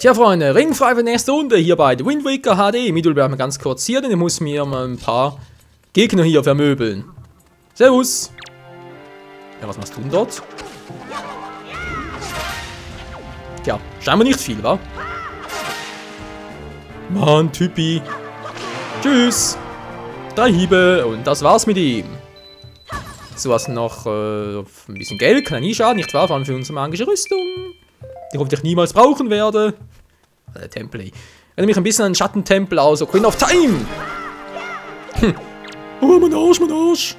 Tja, Freunde, ringfrei für die nächste Runde hier bei The Wind Waker HD. Midul bleibt mal ganz kurz hier, denn ich muss mir mal ein paar Gegner hier vermöbeln. Servus. Ja, was machst du denn dort? Tja, scheinbar nicht viel, wa? Mann, Typi. Tschüss. 3 Hiebe und das war's mit ihm. So hast du noch ein bisschen Geld, kann ja nie schaden, nicht wahr? Vor allem für unsere magische Rüstung. Die hoffentlich niemals brauchen werde. Tempel. Erinnert mich ein bisschen an den Schattentempel aus, so Queen of Time. Hm. Oh, mein Arsch, mein Arsch.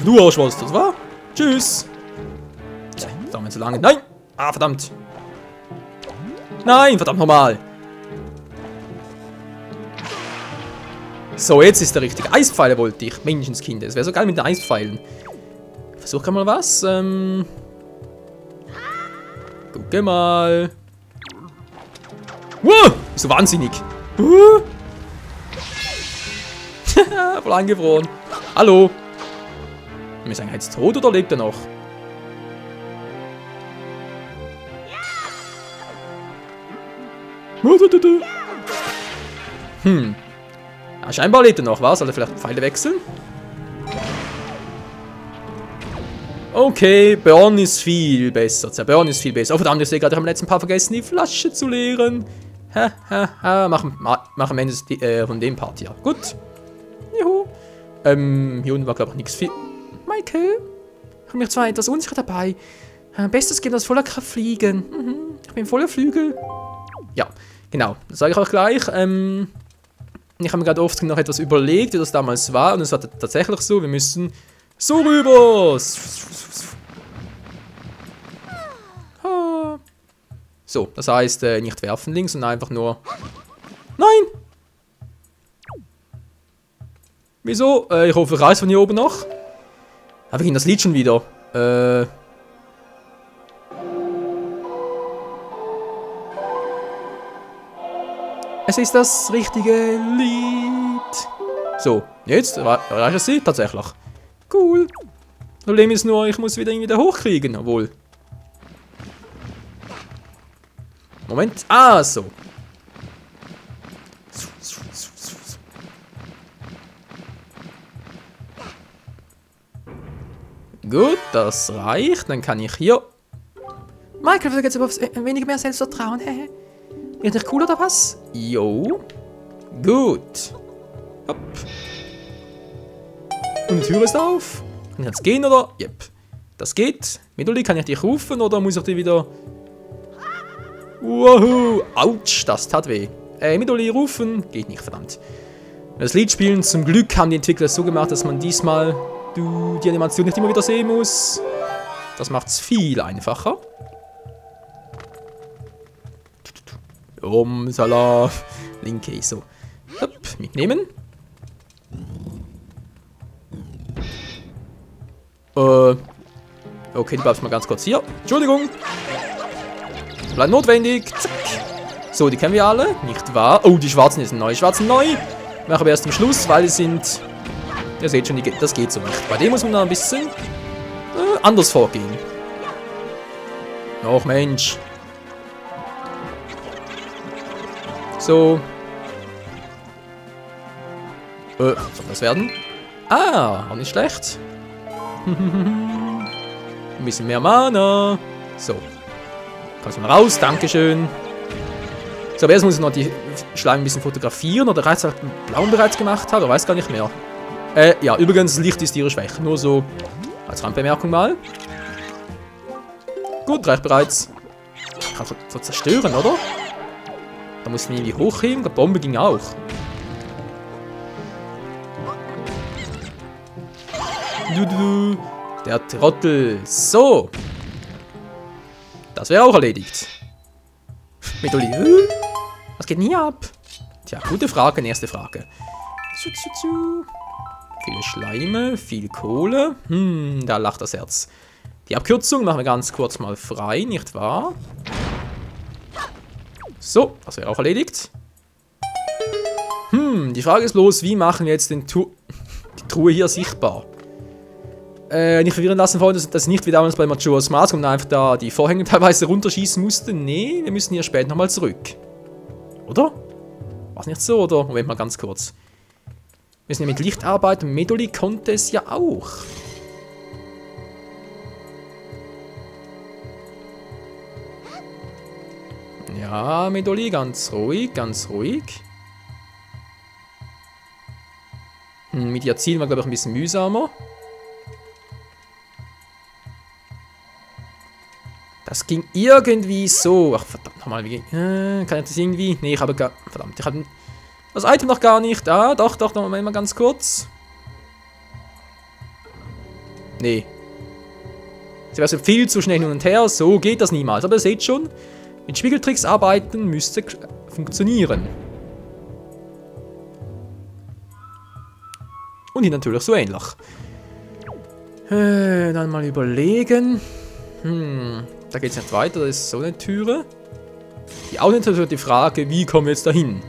Du Arsch warst das, wa? Tschüss. Tja, das dauert zu lange. Nein! Ah, verdammt. Nein, verdammt nochmal. So, jetzt ist der richtige. Eispfeile wollte ich. Menschenskind. Es wäre so geil mit den Eispfeilen. Versuch mal was. Gucke mal. Wow! So wahnsinnig. Voll eingefroren. Hallo. Ist er jetzt tot oder lebt er noch? Hm. Ja, scheinbar lebt er noch, was? Soll er vielleicht Pfeile wechseln? Okay, Burn ist viel besser. Burn ist viel besser. Oh verdammt, ich sehe gerade, ich habe im letzten Part vergessen, die Flasche zu leeren. Mach am Ende von dem Part hier. Gut. Juhu. Hier unten war, glaube ich, nichts viel. Michael? Ich bin mir zwar etwas unsicher dabei. Bestes geht aus voller Kraft fliegen. Ich bin voller Flügel. Ja, genau. Das sage ich euch gleich. Ich habe mir gerade oft noch etwas überlegt, wie das damals war. Und es war tatsächlich so, wir müssen so rüber. So, das heißt, nicht werfen links, sondern einfach nur... Nein! Wieso? Ich hoffe, ich reiß von hier oben noch. Aber wir gehen das Lied schon wieder. Es ist das richtige Lied. So, jetzt erreicht es sie tatsächlich. Cool. Problem ist nur, ich muss wieder irgendwie da hochkriegen, obwohl. Moment. Ah, so. Gut, das reicht. Dann kann ich hier... Michael, du jetzt aber ein wenig mehr Selbstvertrauen. Wird nicht cool oder was? Jo. Gut. Hopp. Und die Tür ist auf. Kann ich jetzt gehen oder? Yep. Das geht. Miduli, kann ich dich rufen oder muss ich die wieder... Woohoo. Autsch, das tat weh. Miduli rufen. Geht nicht, verdammt. Das Lied spielen, zum Glück haben die Entwickler es so gemacht, dass man diesmal die Animation nicht immer wieder sehen muss. Das macht es viel einfacher. Salah. Linke, so. Hopp, mitnehmen. Okay, du bleibst mal ganz kurz hier. Entschuldigung. Bleibt notwendig. Zack. So, die kennen wir alle, nicht wahr? Oh, die Schwarzen sind neu. Schwarzen neu. Machen wir erst am Schluss, weil die sind... Ihr seht schon, das geht so nicht. Bei dem muss man da ein bisschen anders vorgehen. Och, Mensch. So. Soll das werden? Ah, auch nicht schlecht. Ein bisschen mehr Mana. So. Kannst du mal raus, dankeschön. So, aber erst muss ich noch die Schleim ein bisschen fotografieren. Oder reizt halt den blauen bereits gemacht hat. Oder weiß gar nicht mehr. Ja, übrigens, Licht ist ihre Schwäche. Nur so als Randbemerkung mal. Gut, reicht bereits. Kann so zerstören, oder? Da muss man irgendwie hochheben. Die Bombe ging auch. Der Trottel. So. Das wäre auch erledigt. Miduli. Was geht denn hier ab? Tja, gute Frage. Nächste Frage. Viele Schleime, viel Kohle. Da lacht das Herz. Die Abkürzung machen wir ganz kurz mal frei, nicht wahr? So, das wäre auch erledigt. Die Frage ist bloß, wie machen wir jetzt die Truhe hier sichtbar? nicht verwirren lassen wollen, dass nicht wie damals bei Majora's Mask und einfach da die Vorhänge teilweise runterschießen musste. Nee, wir müssen hier später nochmal zurück. Oder? War nicht so, oder? Moment mal ganz kurz. Wir müssen ja mit Licht arbeiten. Medoli konnte es ja auch. Ja, Medoli, ganz ruhig, ganz ruhig. Mit ihr zielen wir, glaube ich, ein bisschen mühsamer. Das ging irgendwie so. Ach, verdammt nochmal. Kann ich das irgendwie? Nee, ich habe gar... Verdammt, ich habe das Item noch gar nicht. Ah, doch, noch mal ganz kurz. Nee. Sie wäre so viel zu schnell hin und her. So geht das niemals. Aber ihr seht schon, mit Spiegeltricks arbeiten müsste funktionieren. Und hier natürlich so ähnlich. Dann mal überlegen. Da geht es nicht weiter. Das ist so eine Türe. Die auch natürlich die Frage, wie kommen wir jetzt dahin?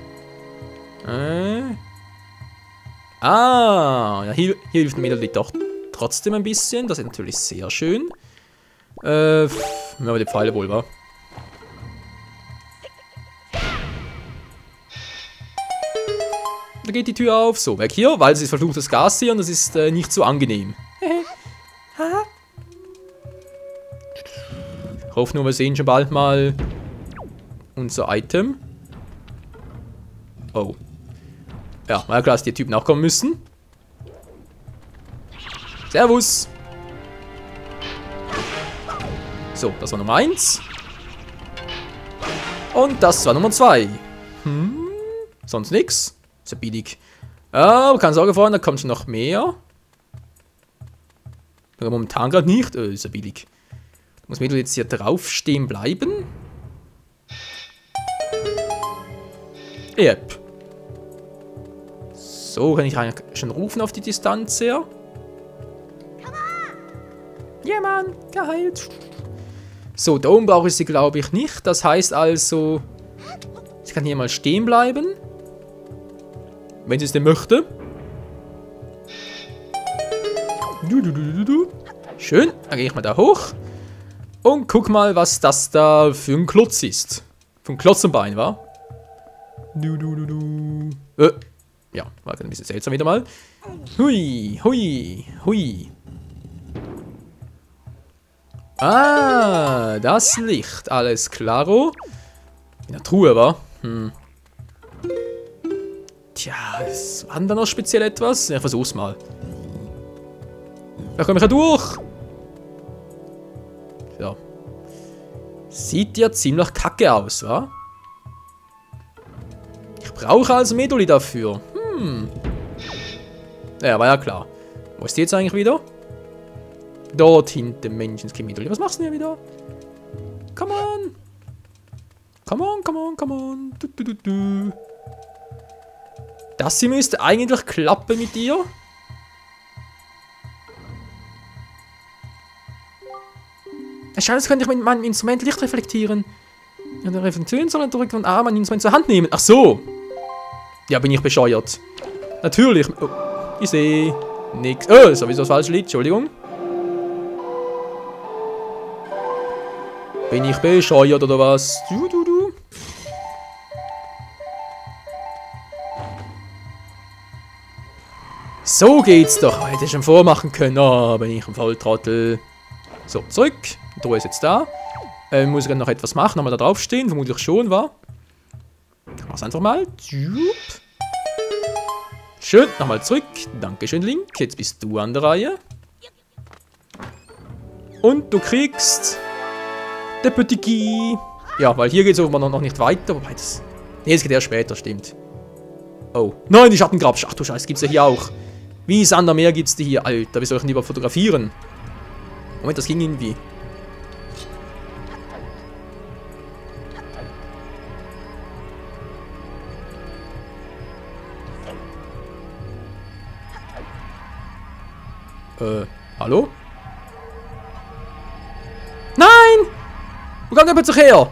Ja, hier hilft Medoli doch trotzdem ein bisschen. Das ist natürlich sehr schön. Ja, aber die Pfeile wohl, wa? Da geht die Tür auf. So, weg hier, weil es ist verfluchtes Gas hier und das ist nicht so angenehm. Ich hoffe nur, wir sehen schon bald mal unser Item. Oh. Ja, war ja klar, dass die Typen auch kommen müssen. Servus. So, das war Nummer 1. Und das war Nummer 2. Sonst nix. Ist ja billig. Aber keine Sorge, Freunde, da kommt schon noch mehr. Aber momentan gerade nicht. Ist ja billig. Muss Medoli jetzt hier drauf stehen bleiben? Yep. So, kann ich eigentlich schon rufen auf die Distanz her. Ja, Mann, geheilt. So, da oben brauche ich sie, glaube ich, nicht. Das heißt also, sie kann hier mal stehen bleiben. Wenn sie es denn möchte. Schön, dann gehe ich mal da hoch. Und guck mal, was das da für ein Klotz ist. Für ein Klotz am Bein, wa? Ja, war ein bisschen seltsam wieder mal. Hui, hui, hui. Ah, das Licht. Alles klaro. In der Truhe, wa? Tja, war denn da noch speziell etwas? Ich versuch's mal. Da komme ich ja durch. Ja. Sieht ja ziemlich kacke aus, wa? Ich brauche also Medoli dafür. Ja, war ja klar. Wo ist die jetzt eigentlich wieder? Dort hinten, Menschenskind Medoli. Was machst du denn hier wieder? Come on. Come on, come on, come on. Das hier müsste eigentlich klappen mit dir. Es scheint, als könnte ich mit meinem Instrument Licht reflektieren. Ja, der Reflexion soll drücken und mein Instrument zur Hand nehmen. Ach so. Ja, bin ich bescheuert. Natürlich. Oh, ich sehe nichts. Oh, sowieso das falsche Lied. Entschuldigung. Bin ich bescheuert oder was? So geht's doch. Hätte ich schon vormachen können. Oh, bin ich ein Volltrottel. So, zurück. Die Truhe ist jetzt da. Muss ich dann noch etwas machen? Nochmal da draufstehen? Vermutlich schon, wa? Ich mach's einfach mal. Schön, nochmal zurück. Dankeschön, Link. Jetzt bist du an der Reihe. Und du kriegst... der Petit Guy. Ja, weil hier geht's offenbar noch nicht weiter. Wobei das... nee, es geht erst später, stimmt. Oh. Nein, die Schattengrabsch. Ach du Scheiße, gibt's ja hier auch. Wie Sand am Meer gibt's die hier. Alter, wie soll ich denn überhaupt fotografieren? Moment, das ging irgendwie. Hallo? Nein! Wo kommt der plötzlich her?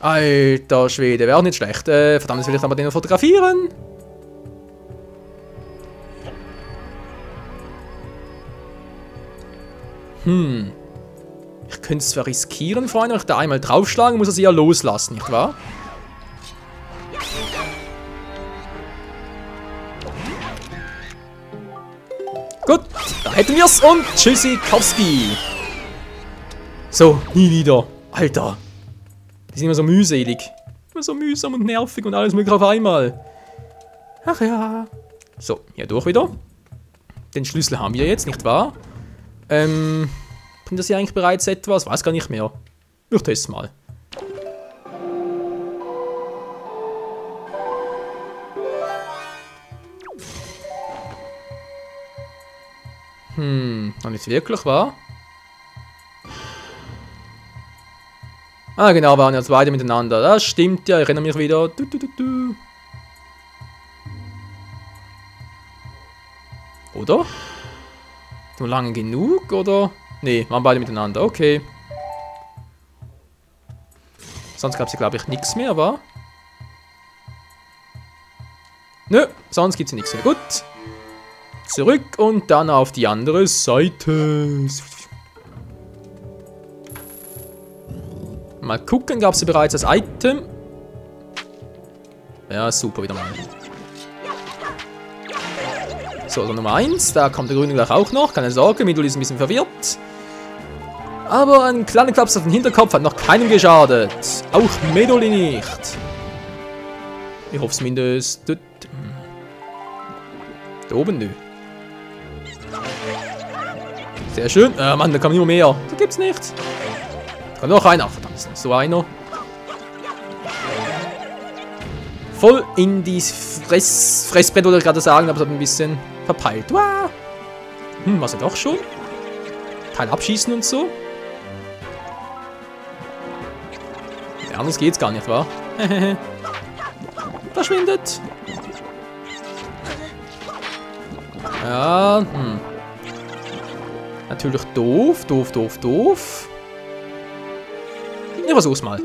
Alter Schwede, wäre auch nicht schlecht. Verdammt, jetzt will ich aber den noch fotografieren. Ich könnte es zwar riskieren, Freunde, wenn ich da einmal draufschlagen, muss er sie ja loslassen, nicht wahr? Gut, da hätten wir's und Tschüssikowski. So, nie wieder. Alter. Die sind immer so mühselig. Immer so mühsam und nervig und alles mögliche auf einmal. Ach ja. So, hier durch wieder. Den Schlüssel haben wir jetzt, nicht wahr? Bringt das hier eigentlich bereits etwas? Weiß gar nicht mehr. Ich teste mal. Noch nicht wirklich, wahr? Ah, genau, waren jetzt beide miteinander. Das stimmt ja, ich erinnere mich wieder. Oder? Nur lange genug, oder? Nee, waren beide miteinander, okay. Sonst gab es hier, glaube ich, nichts mehr, wa? Nö, sonst gibt es nichts mehr. Gut. Zurück und dann auf die andere Seite. Mal gucken, gab es hier bereits das Item? Ja, super, wieder mal. So, also Nummer 1, da kommt der Grüne gleich auch noch. Keine Sorge, Midoli ist ein bisschen verwirrt. Aber ein kleiner Klaps auf den Hinterkopf hat noch keinem geschadet. Auch Midoli nicht. Ich hoffe es mindestens. Da oben, nö. Sehr schön. Mann, da kommt nur mehr. Da gibt's nichts. Da kommt noch einer. Verdammt, ist noch so einer. Voll in die Fressbrett, wollte ich gerade sagen, aber es hat ein bisschen verpeilt. Wow. Was ja doch schon? Teil abschießen und so. Ja, anders geht's gar nicht, wa? Verschwindet. Ja, Natürlich doof, doof, doof, doof. Ich versuch's mal.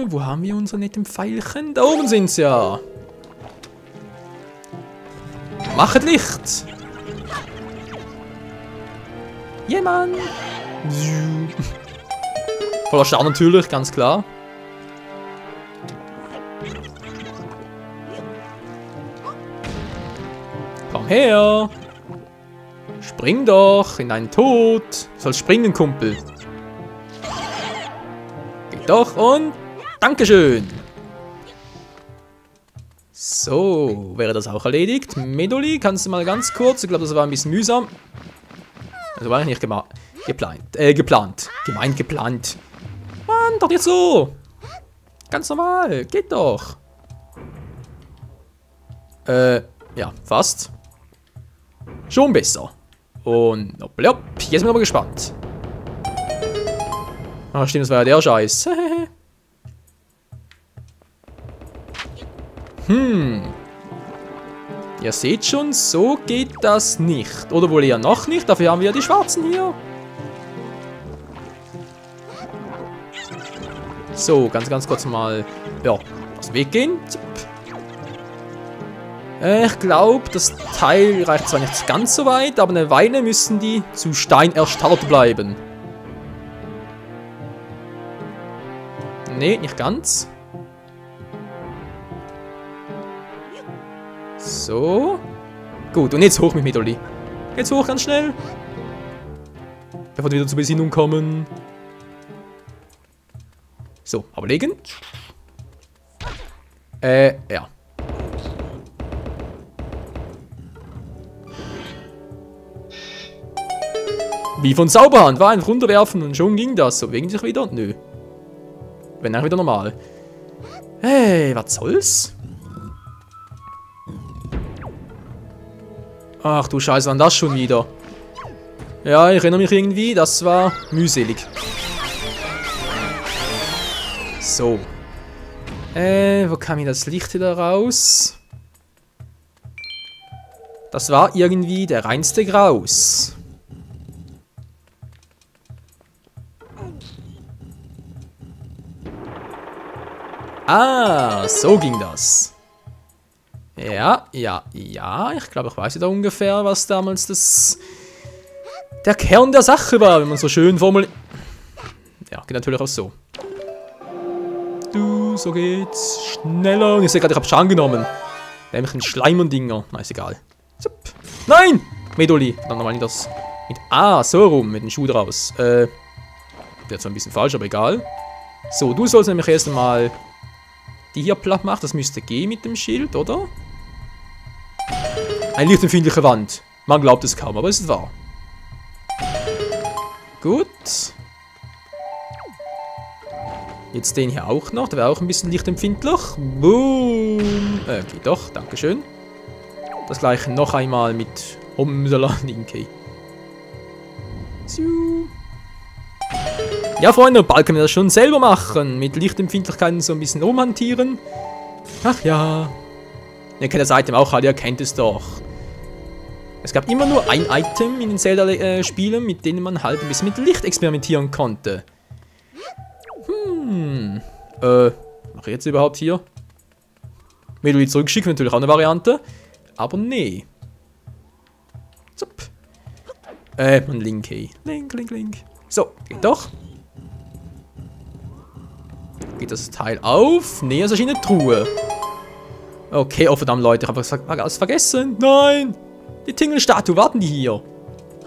Wo haben wir unsere netten Pfeilchen? Da oben sind's ja. Machet Licht. Jemand. Voller Stern natürlich, ganz klar. Komm her. Spring doch in deinen Tod. Du sollst springen, Kumpel. Geht doch und Dankeschön. So, wäre das auch erledigt. Midoli, kannst du mal ganz kurz, ich glaube, das war ein bisschen mühsam. Also war eigentlich nicht geplant. Gemeint geplant. Mann, doch jetzt so. Ganz normal, geht doch. Ja, fast. Schon besser. Und hopp, jetzt bin ich aber gespannt. Ach stimmt, das war ja der Scheiß. Ihr seht schon, so geht das nicht. Oder wohl eher noch nicht, dafür haben wir ja die Schwarzen hier. So, ganz kurz mal, ja, aus dem Weg gehen. Ich glaube, das Teil reicht zwar nicht ganz so weit, aber eine Weile müssen die zu Stein erstarrt bleiben. Nee, nicht ganz. So. Gut, und jetzt hoch mit Midoli. Jetzt hoch, ganz schnell. Bevor wir wieder zur Besinnung kommen. So, aber legen. Ja. Wie von Zauberhand, war ein runterwerfen und schon ging das. So, wegen sich wieder? Nö. Wenn dann wieder normal. Hey, was soll's? Ach du Scheiße, wann das schon wieder? Ja, ich erinnere mich irgendwie, das war mühselig. So. Wo kam hier das Licht wieder raus? Das war irgendwie der reinste Graus. Ah, so ging das. Ja. Ich glaube, ich weiß ja da ungefähr, was damals der Kern der Sache war, wenn man so schön formuliert. Ja, geht natürlich auch so. So geht's. Schneller. Und ich sehe gerade, ich habe Schaden genommen. Nämlich ein Schleimendinger. Na, ist egal. Zup. Nein! Medoli. Dann nochmal das. Mit A, so rum, mit dem Schuh draus. Wäre zwar ein bisschen falsch, aber egal. So, du sollst nämlich erst einmal die hier platt machen. Das müsste gehen mit dem Schild, oder? Eine lichtempfindliche Wand. Man glaubt es kaum, aber es ist wahr. Gut. Jetzt den hier auch noch. Der wäre auch ein bisschen lichtempfindlich. Boom. Geht doch. Dankeschön. Das gleiche noch einmal mit Linkey. Ja, Freunde, bald können wir das schon selber machen. Mit Lichtempfindlichkeiten so ein bisschen rumhantieren. Ach ja. Ihr kennt das Item auch alle, ihr kennt es doch. Es gab immer nur ein Item in den Zelda-Spielen, mit denen man halt ein bisschen mit Licht experimentieren konnte. Was mache ich jetzt überhaupt hier? Medoli zurückschicken, natürlich auch eine Variante. Aber nee. Zup. Man Linkey. Link. So, geht doch. Geht das Teil auf? Nee, es erschien eine Truhe. Okay, oh verdammt, Leute, ich habe alles vergessen. Nein! Die Tingle-Statue, warten die hier?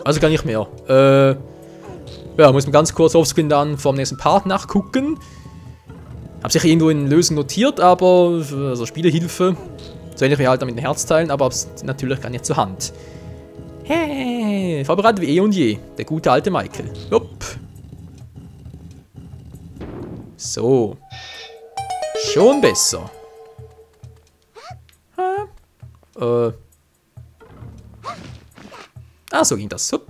Also gar nicht mehr. Ja, muss man ganz kurz offscreen dann vom nächsten Part nachgucken. Hab sich irgendwo in Lösung notiert, aber also Spielehilfe. So ähnlich wie halt mit den Herzteilen, aber natürlich gar nicht zur Hand. Hey, vorbereitet wie eh und je. Der gute alte Michael. Jupp. So. Schon besser. Ah, so ging das. Hup.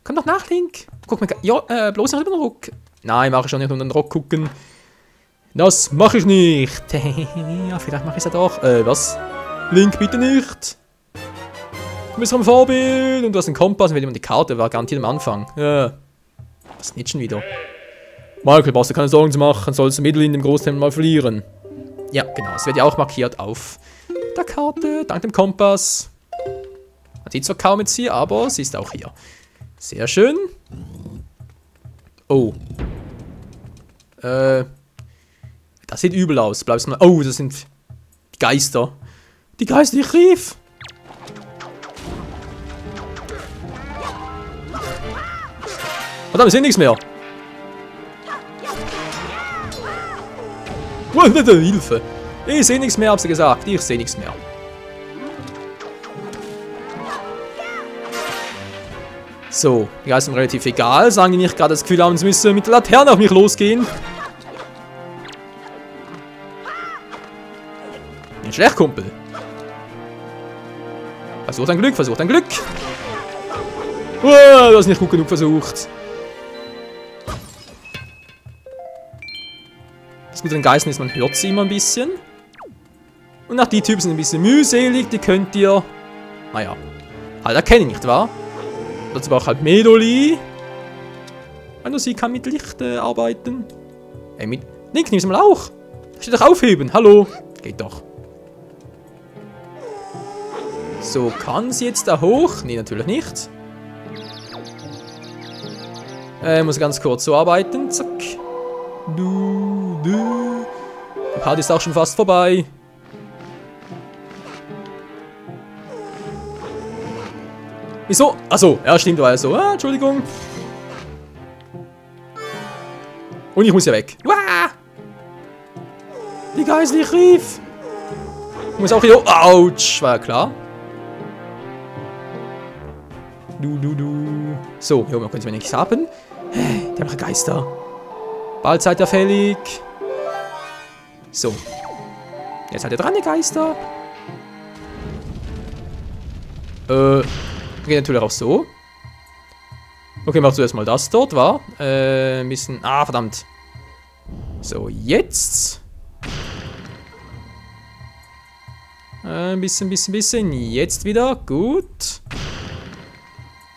Komm doch nach, Link. Guck mal. Ja, bloß nicht über den Rock. Nein, mache ich schon nicht unter den Rock gucken. Das mache ich nicht. Ja, vielleicht mache ich es ja doch. Was? Link, bitte nicht. Du bist am Vorbild und du hast einen Kompass und will jemand die Karte, war garantiert am Anfang. Ja. Was nicht schon wieder? Michael, brauchst du keine Sorgen zu machen, sollst du Mittel in dem Großtempel mal verlieren. Ja, genau, es wird ja auch markiert auf der Karte, dank dem Kompass. Man sieht zwar kaum jetzt hier, aber sie ist auch hier. Sehr schön. Oh. Das sieht übel aus. Bleibst mal. Oh, das sind die Geister. Die Geister, die ich rief. Verdammt, ich sehe nichts mehr. Hilfe. Ich sehe nichts mehr, hab sie gesagt. Ich sehe nichts mehr. So, die Geister sind relativ egal. Sagen die nicht gerade das Gefühl haben, sie müssen mit der Laterne auf mich losgehen. Nicht schlecht, Kumpel. Versuch dein Glück, versuch dein Glück. Du hast nicht gut genug versucht. Das Gute an den Geistern ist, man hört sie immer ein bisschen. Und auch die Typen sind ein bisschen mühselig, die könnt ihr, naja, halt erkennen, nicht wahr? Dazu braucht halt Medoli. Und sie kann mit Licht arbeiten. Mit Link, nimm's mal auch. Da steht doch aufheben, hallo. Geht doch. So, kann sie jetzt da hoch? Nee, natürlich nicht. Muss ganz kurz so arbeiten. Zack. Die Party ist auch schon fast vorbei. Wieso? Achso, ja stimmt, war ja so. Ah, Entschuldigung. Und ich muss ja weg. Wah! Die Geißel, ich rief. Ich muss auch hier. Autsch, war ja klar. So, hier oben können wir nichts haben. Die haben Geister. Bald seid ihr fällig. So. Jetzt seid ihr dran, die Geister. Geht natürlich auch so. Okay, mach zuerst mal das dort, war. Ein bisschen. Ah, verdammt. So, jetzt. Ein bisschen. Jetzt wieder. Gut.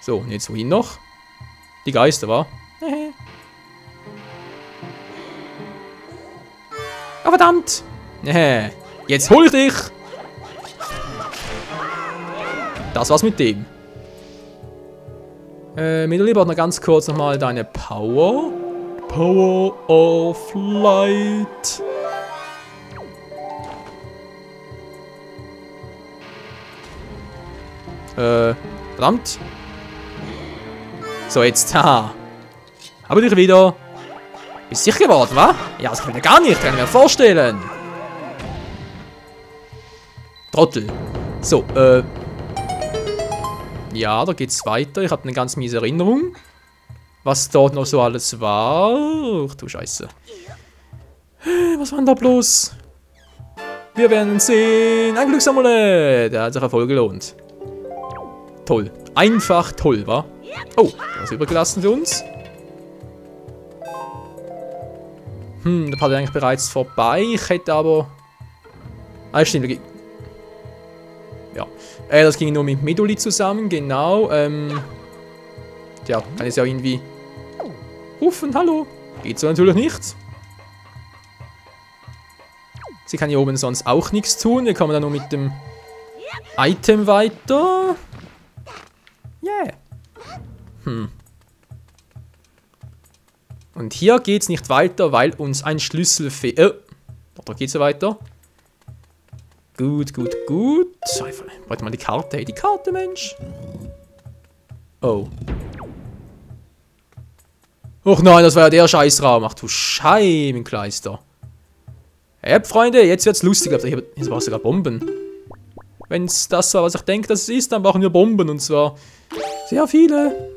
So, und jetzt wohin noch? Die Geister, war. verdammt. Nee. Jetzt hol ich dich. Das war's mit dem. Midoli, noch ganz kurz nochmal deine Power. Power of Light. Verdammt. So, jetzt, haha. Habe dich wieder. Bist sicher geworden, wa? Ja, das kann ich mir gar nicht, kann ich mir vorstellen. Trottel. So, ja, da geht's weiter. Ich habe eine ganz miese Erinnerung. Was dort noch so alles war. Ach du Scheiße. Was war denn da bloß? Wir werden sehen. Ein Glücksamulett. Der hat sich voll gelohnt. Toll. Einfach toll, wa? Oh, das ist übergelassen für uns. Der Part ist eigentlich bereits vorbei. Ich hätte aber... Ah, stimmt. Ja. Das ging nur mit Midoli zusammen, genau. Tja, kann ich ja irgendwie rufen. Hallo. Geht so natürlich nicht. Sie kann hier oben sonst auch nichts tun. Wir kommen dann nur mit dem Item weiter. Yeah. Und hier geht's nicht weiter, weil uns ein Schlüssel fehlt. Da geht's ja weiter. Gut, gut, gut. Warte mal die Karte. Hey, die Karte, Mensch. Oh. Och nein, das war ja der Scheißraum. Ach du Scheibenkleister. Hey, Freunde, jetzt wird's lustig. Jetzt brauchst du sogar Bomben. Wenn's das war, was ich denke, dass es ist, dann brauchen wir Bomben. Und zwar sehr viele.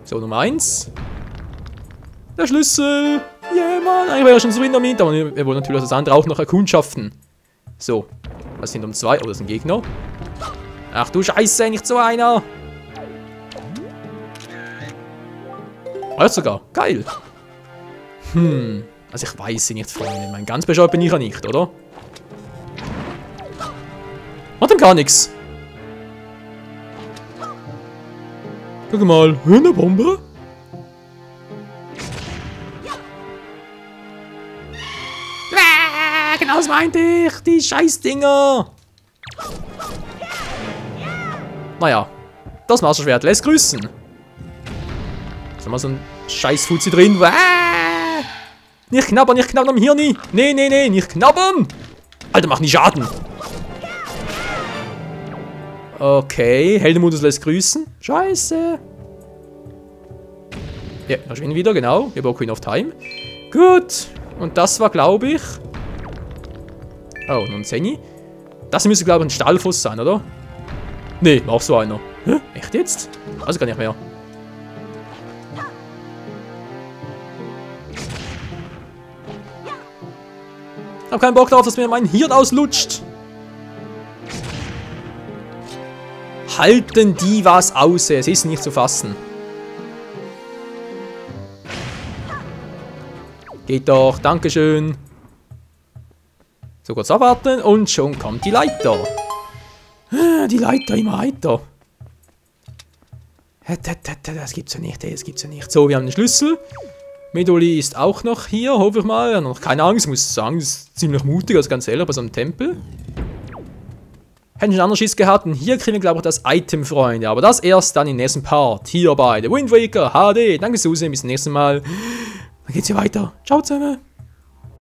So, Nummer 1. Der Schlüssel. Yeah, Mann. Eigentlich war ja schon so damit, aber wir wollen natürlich das andere auch noch erkundschaften. So. Was sind um 2? Oh, das ist ein Gegner. Ach du Scheiße, nicht so einer. sogar. Geil. Also ich weiß sie nicht, Freunde. Mein ganz bescheuert bin ich ja nicht, oder? Hat ihm gar nichts. Guck mal. Eine Bombe? Genau das meinte ich. Die Scheißdinger. Naja. Das Masterschwert lässt grüßen. Ist mal so ein Scheiß-Fuzzi drin. Nicht knabbern am Hirni. Nee, nicht knabbern. Alter, mach nicht Schaden. Okay, Heldenmodus lässt grüßen. Scheiße. Ja, da schwingen wieder, genau. Wir brauchen Queen of Time. Gut. Und das war, glaube ich... Oh, und ein Zenny. Das müsste, glaube ich, ein Stahlfuß sein, oder? Nee, war auch so einer. Hä? Echt jetzt? Also gar nicht mehr. Ich hab keinen Bock darauf, dass mir mein Hirn auslutscht. Halten die was aus? Es ist nicht zu fassen. Geht doch, dankeschön. So, kurz abwarten und schon kommt die Leiter. Die Leiter immer weiter. Das gibt's ja nicht, das gibt's ja nicht. So, wir haben den Schlüssel. Midoli ist auch noch hier, hoffe ich mal. Er hat noch keine Angst, muss ich sagen. Das ist ziemlich mutig, also ganz ehrlich, bei so einem Tempel. Hätten schon anders Schiss gehabt. Und hier kriegen wir, glaube ich, das Item, Freunde. Aber das erst dann im nächsten Part. Hier bei The Wind Waker HD. Danke, Susi. Bis zum nächsten Mal. Dann geht's hier weiter. Ciao zusammen.